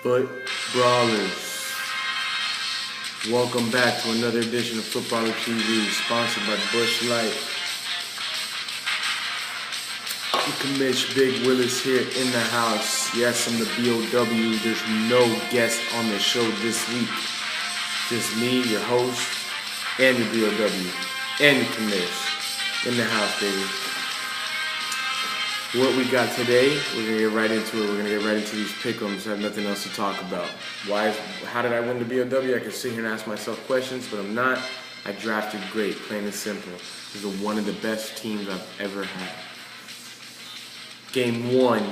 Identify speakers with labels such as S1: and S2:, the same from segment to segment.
S1: Footbrawlers. Welcome back to another edition of Footballer TV, sponsored by Bush Light. You can miss Big Willis here in the house. Yes, I'm the BOW. There's no guest on the show this week. Just me, your host, and the BOW, and the commish in the house, baby. What we got today, we're going to get right into it. We're going to get right into these pick'ems. I have nothing else to talk about. How did I win the BOW? I can sit here and ask myself questions, but I'm not. I drafted great, plain and simple. This is one of the best teams I've ever had. Game 1,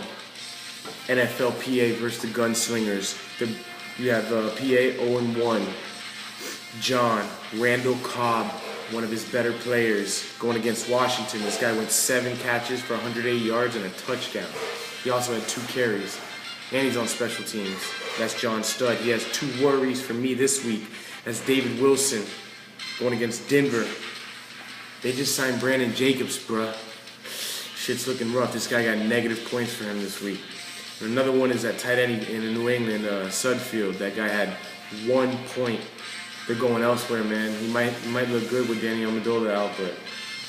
S1: NFL PA versus the Gunslingers. We have PA 0-1. John Randall Cobb, one of his better players, going against Washington. This guy went 7 catches for 180 yards and a touchdown. He also had 2 carries, and he's on special teams. That's John Stud. He has 2 worries for me this week. That's David Wilson going against Denver. They just signed Brandon Jacobs, bruh. Shit's looking rough. This guy got negative points for him this week. And another one is that tight end in New England, Sudfield. That guy had 1 point. They're going elsewhere, man. He might look good with Danny Amendola out, but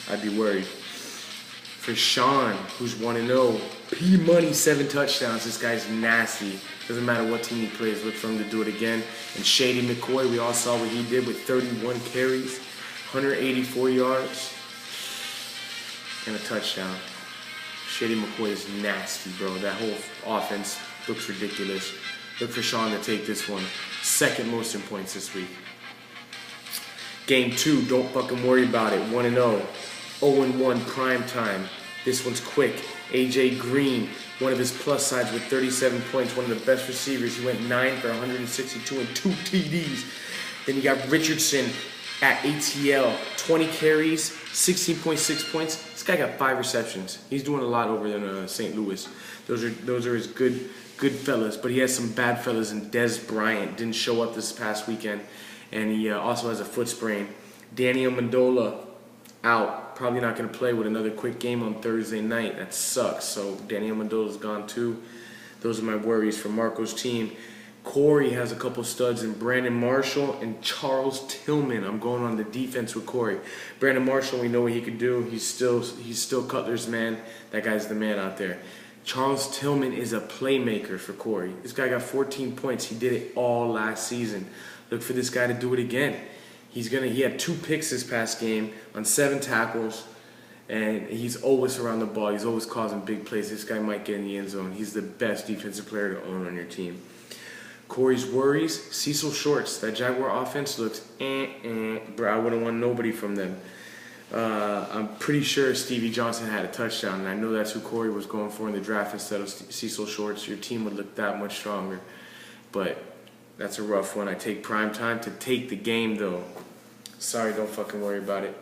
S1: I'd be worried. For Sean, who's 1-0, P-Money 7 touchdowns. This guy's nasty. Doesn't matter what team he plays. Look for him to do it again. And Shady McCoy, we all saw what he did with 31 carries, 184 yards, and a touchdown. Shady McCoy is nasty, bro. That whole offense looks ridiculous. Look for Sean to take this one. Second most in points this week. Game 2, don't fucking worry about it. 1-0. 0-1 prime time. This one's quick. AJ Green, one of his plus sides with 37 points, one of the best receivers. He went 9 for 162 and 2 TDs. Then you got Richardson at ATL, 20 carries, 16.6 points. This guy got 5 receptions. He's doing a lot over in St. Louis. Those are his good fellas, but he has some bad fellas. And Dez Bryant didn't show up this past weekend, and he also has a foot sprain. Danny Amendola out, probably not going to play with another quick game on Thursday night. That sucks. So Danny Amendola's gone too. Those are my worries for Marco's team. Corey has a couple studs in Brandon Marshall and Charles Tillman. I'm going on the defense with Corey. Brandon Marshall, we know what he could do. He's still Cutler's man. That guy's the man out there. Charles Tillman is a playmaker for Corey. This guy got 14 points. He did it all last season. Look for this guy to do it again. He had 2 picks this past game on 7 tackles, and he's always around the ball. He's always causing big plays. This guy might get in the end zone. He's the best defensive player to own on your team. Corey's worries, Cecil Shorts. That Jaguar offense looks bro, I wouldn't want nobody from them. I'm pretty sure Stevie Johnson had a touchdown, and I know that's who Corey was going for in the draft instead of Cecil Shorts. Your team would look that much stronger. But that's a rough one. I take prime time to take the game, though. Sorry, don't fucking worry about it.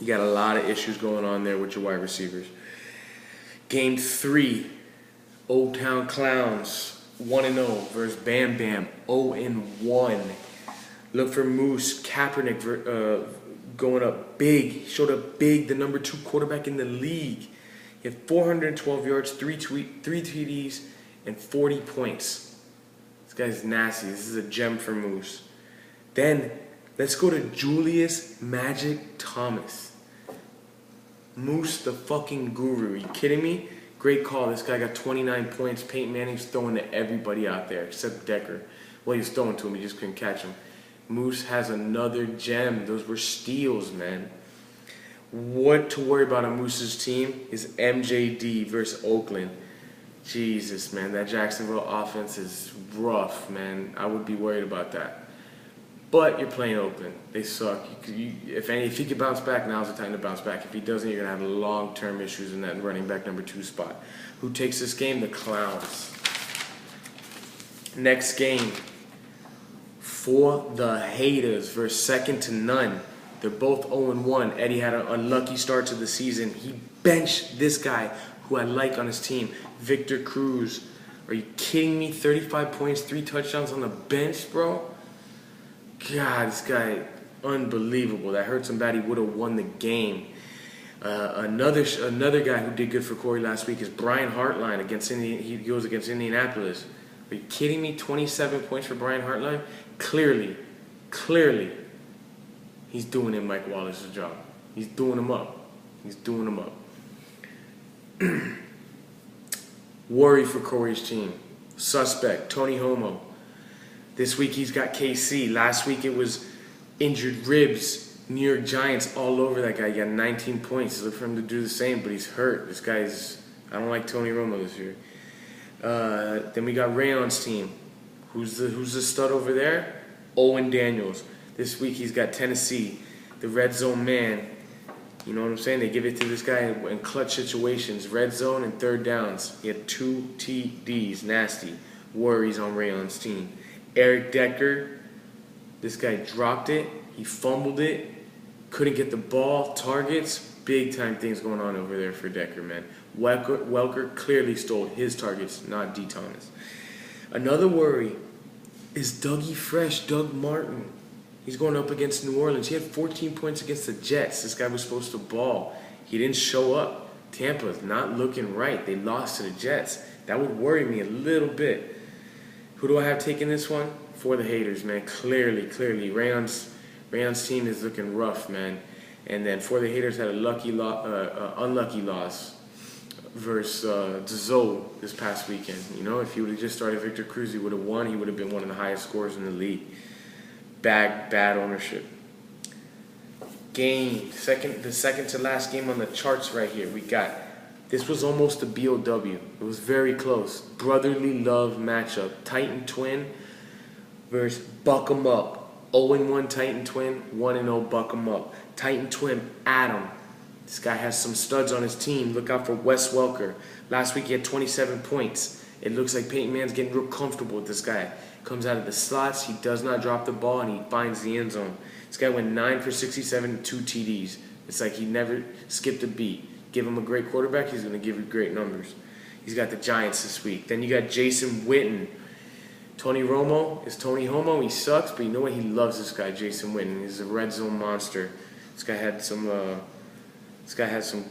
S1: You got a lot of issues going on there with your wide receivers. Game 3, Old Town Clowns. 1-0 versus Bam Bam, 0-1. Look for Moose Kaepernick going up big. He showed up big, the number 2 quarterback in the league. He had 412 yards, 3 TDs, and 40 points. This guy's nasty. This is a gem for Moose. Then, let's go to Julius Magic Thomas. Moose the fucking guru. Are you kidding me? Great call. This guy got 29 points. Peyton Manning's throwing to everybody out there except Decker. Well, he was throwing to him. He just couldn't catch him. Moose has another gem. Those were steals, man. What to worry about on Moose's team is MJD versus Oakland. Jesus, man. That Jacksonville offense is rough, man. I would be worried about that. But you're playing Oakland. They suck. If he could bounce back, now's the time to bounce back. If he doesn't, you're going to have long-term issues in that running back number 2 spot. Who takes this game? The Clowns. Next game. For the Haters versus second to none. They're both 0-1. Eddie had an unlucky start to the season. He benched this guy who I like on his team, Victor Cruz. Are you kidding me? 35 points, 3 touchdowns on the bench, bro? God, this guy, unbelievable. That hurts him bad. He would have won the game. Another guy who did good for Corey last week is Brian Hartline against he goes against Indianapolis. Are you kidding me? 27 points for Brian Hartline? Clearly, he's doing him Mike Wallace's job. He's doing him up. Worry for Corey's team. Suspect, Tony Homo. This week he's got KC. Last week it was injured ribs. New York Giants all over that guy. He got 19 points. Look for him to do the same, but he's hurt. This guy's... I don't like Tony Romo this year. Then we got Rayon's team. Who's the stud over there? Owen Daniels. This week he's got Tennessee. The red zone man. You know what I'm saying? They give it to this guy in clutch situations. Red zone and third downs. He had 2 TDs. Nasty. Worries on Rayon's team. Eric Decker. This guy dropped it. He fumbled it. Couldn't get the ball. Targets. Big time things going on over there for Decker, man. Welker clearly stole his targets, not D. Thomas. Another worry is Doug Martin. He's going up against New Orleans. He had 14 points against the Jets. This guy was supposed to ball. He didn't show up. Tampa's not looking right. They lost to the Jets. That would worry me a little bit. Who do I have taking this one? For the haters, man. Clearly. Rayon's team is looking rough, man. And then For the Haters had a unlucky loss versus Zoe this past weekend. You know, if he would have just started Victor Cruz, he would have won. He would have been one of the highest scorers in the league. Bad ownership. Game, the second to last game on the charts right here. We got, this was almost a BOW. It was very close. Brotherly love matchup. Titan Twin versus Buck 'em Up. 0-1 Titan Twin, 1-0 Buck 'em Up. Titan Twin, Adam. This guy has some studs on his team. Look out for Wes Welker. Last week he had 27 points. It looks like Peyton Mann's getting real comfortable with this guy. Comes out of the slots, he does not drop the ball, and he finds the end zone. This guy went 9 for 67 and 2 TDs. It's like he never skipped a beat. Give him a great quarterback, he's going to give you great numbers. He's got the Giants this week. Then you got Jason Witten. Tony Romo is Tony Homo. He sucks, but you know what? He loves this guy, Jason Witten. He's a red zone monster. This guy had some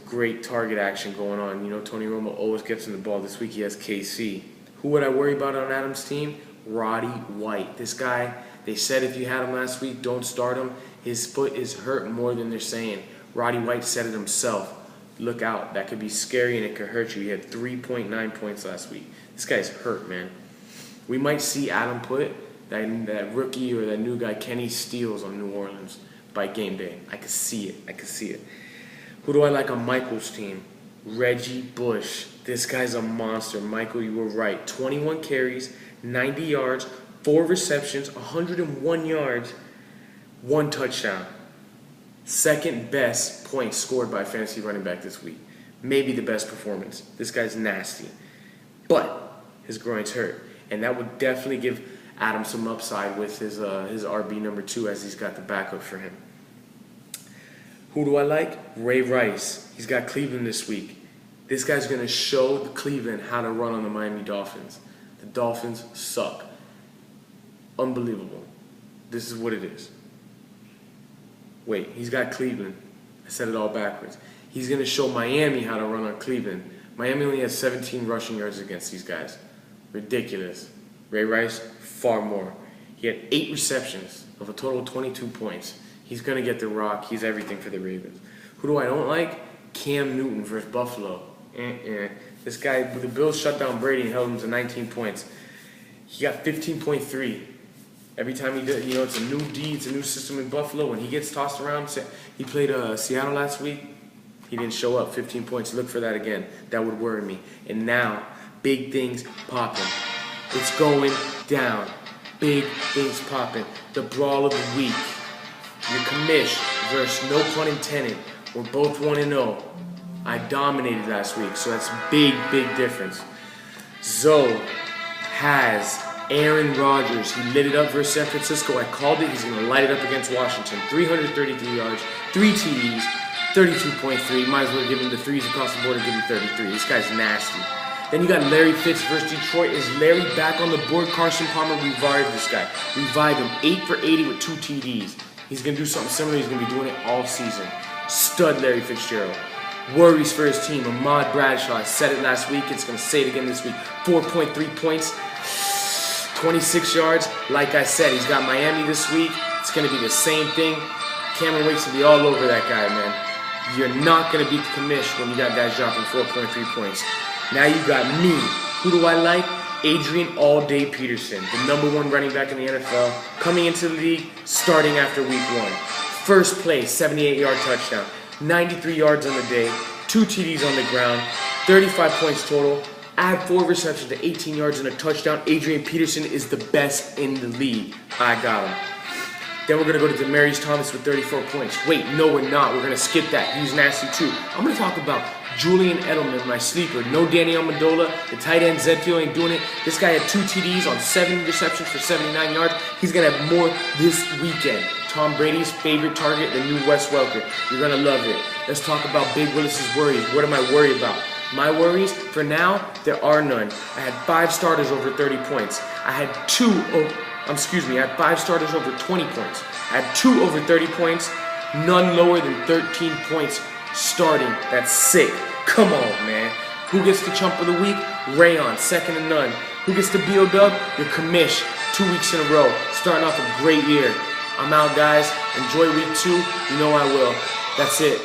S1: great target action going on. You know, Tony Romo always gets him the ball. This week he has KC. Who would I worry about on Adam's team? Roddy White. This guy, they said if you had him last week, don't start him. His foot is hurt more than they're saying. Roddy White said it himself. Look out. That could be scary and it could hurt you. He had 3.9 points last week. This guy's hurt, man. We might see Adam put that rookie or that new guy, Kenny Steals, on New Orleans by game day. I could see it. Who do I like on Michael's team? Reggie Bush. This guy's a monster. Michael, you were right. 21 carries, 90 yards, 4 receptions, 101 yards, 1 touchdown. Second best points scored by a fantasy running back this week. Maybe the best performance. This guy's nasty. But his groin's hurt. And that would definitely give Adam some upside with his RB number 2 as he's got the backup for him. Who do I like? Ray Rice. He's got Cleveland this week. This guy's going to show the Cleveland how to run on the Miami Dolphins. The Dolphins suck. Unbelievable. This is what it is. Wait, he's got Cleveland. I said it all backwards. He's going to show Miami how to run on Cleveland. Miami only has 17 rushing yards against these guys. Ridiculous. Ray Rice, far more. He had 8 receptions of a total of 22 points. He's going to get the rock. He's everything for the Ravens. Who do I don't like? Cam Newton versus Buffalo. This guy, the Bills shut down Brady and held him to 19 points. He got 15.3. Every time he did, you know, it's a new D, it's a new system in Buffalo. When he gets tossed around, he played Seattle last week. He didn't show up, 15 points. Look for that again. That would worry me. And now, big things popping. It's going down. Big things popping. The brawl of the week. Your commish versus no pun intended. We're both 1-0. I dominated last week, so that's big difference. Zoe has Aaron Rodgers. He lit it up versus San Francisco. I called it. He's going to light it up against Washington. 333 yards, 3 TDs, 32.3. Might as well give him the threes across the board and give him 33. This guy's nasty. Then you got Larry Fitz versus Detroit. Is Larry back on the board? Carson Palmer revived this guy. Revived him. 8 for 80 with 2 TDs. He's going to do something similar. He's going to be doing it all season. Stud Larry Fitzgerald. Worries for his team. Ahmad Bradshaw. I said it last week. It's going to say it again this week. 4.3 points. 26 yards. Like I said, he's got Miami this week. It's going to be the same thing. Cameron Waits will be all over that guy, man. You're not going to beat the commish when you got guys dropping 4.3 points. Now you got me. Who do I like? Adrian All-Day Peterson, the #1 running back in the NFL, coming into the league, starting after week 1. First play, 78-yard touchdown, 93 yards on the day, 2 TDs on the ground, 35 points total. Add 4 receptions to 18 yards and a touchdown. Adrian Peterson is the best in the league. I got him. Then we're going to go to Demaryius Thomas with 34 points. Wait, no we're not. We're going to skip that. He's nasty too. I'm going to talk about Julian Edelman, my sleeper. No Danny Amendola. The tight end Zedfield ain't doing it. This guy had 2 TDs on 7 receptions for 79 yards. He's going to have more this weekend. Tom Brady's favorite target, the new Wes Welker. You're going to love it. Let's talk about Big Willis's worries. What am I worried about? My worries, for now, there are none. I had 5 starters over 30 points. I had 5 starters over 20 points. I had 2 over 30 points, none lower than 13 points starting. That's sick. Come on, man. Who gets the chump of the week? Rayon, second to none. Who gets the B.O.W.? Your commish, 2 weeks in a row. Starting off a great year. I'm out, guys. Enjoy week 2. You know I will. That's it.